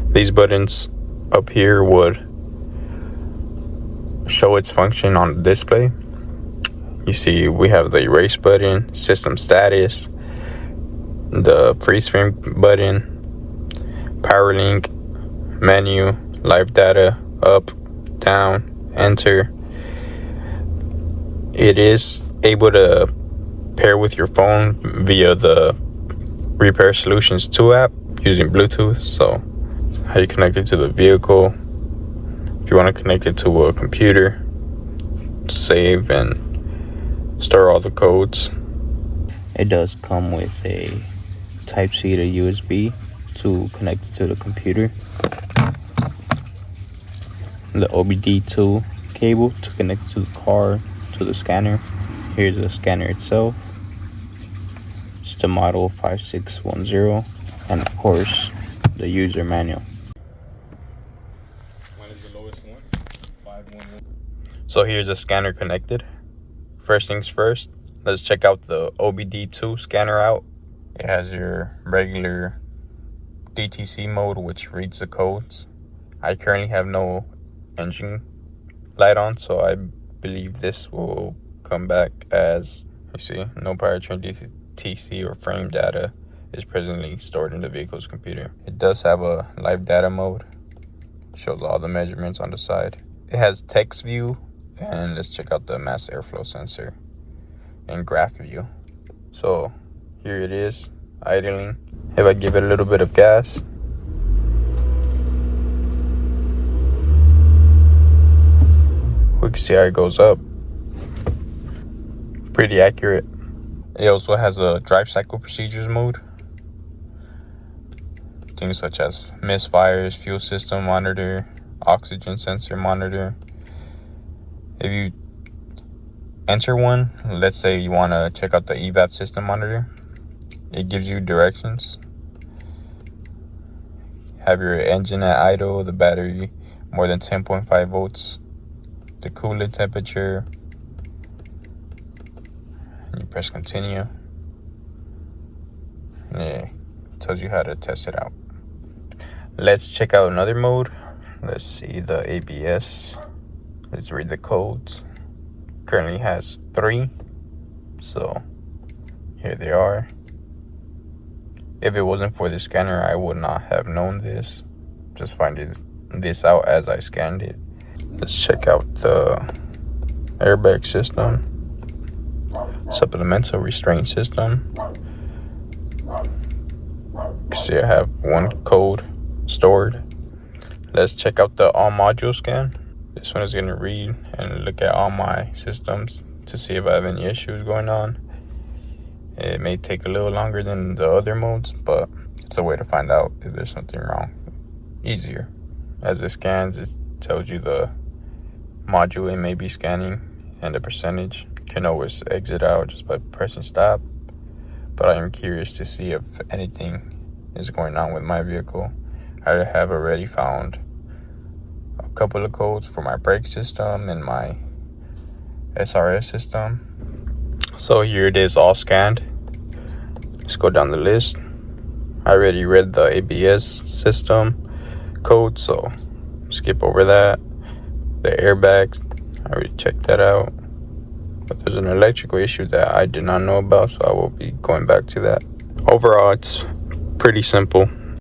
These buttons up here would show its function on the display. You see we have the erase button, system status, the freeze frame button, power link, menu, live data, up, down, enter. It is able to pair with your phone via the Repair Solutions 2 app using Bluetooth. So how you connect it to the vehicle, if you want to connect it to a computer to save and store all the codes. It does come with a Type-C to USB to connect it to the computer, the OBD2 cable to connect it to the car, to the scanner. Here's the scanner itself. It's the model 5610, and of course the user manual. When is the lowest one? 511. So here's the scanner connected. First things first, let's check out the OBD2 scanner out. It has your regular DTC mode, which reads the codes. I currently have no engine light on, so I believe this will come back as, you see, no powertrain DTC or frame data is presently stored in the vehicle's computer. It does have a live data mode, shows all the measurements on the side. It has text view, and let's check out the mass airflow sensor and graph view. So here it is, idling. If I give it a little bit of gas, we can see how it goes up. Pretty accurate. It also has a drive cycle procedures mode. Things such as misfires, fuel system monitor, oxygen sensor monitor. If you enter one, let's say you want to check out the evap system monitor, it gives you directions. Have your engine at idle, the battery more than 10.5 volts, the coolant temperature, and you press continue. And it tells you how to test it out. Let's check out another mode. Let's see the ABS. Let's read the codes. Currently has 3, so here they are. If it wasn't for the scanner, I would not have known this. Just finding this out as I scanned it. Let's check out the airbag system, supplemental restraint system. See, I have 1 code stored. Let's check out the all module scan. This one is going to read and look at all my systems to see if I have any issues going on. It may take a little longer than the other modes, but it's a way to find out if there's something wrong easier. As it scans, it tells you the module it may be scanning and the percentage. You can always exit out just by pressing stop, but I am curious to see if anything is going on with my vehicle. I have already found a couple of codes for my brake system and my SRS system. So here it is, all scanned. Let's go down the list. I already read the ABS system code, so skip over that. The airbags, I already checked that out. But there's an electrical issue that I did not know about, so I will be going back to that. Overall, it's pretty simple.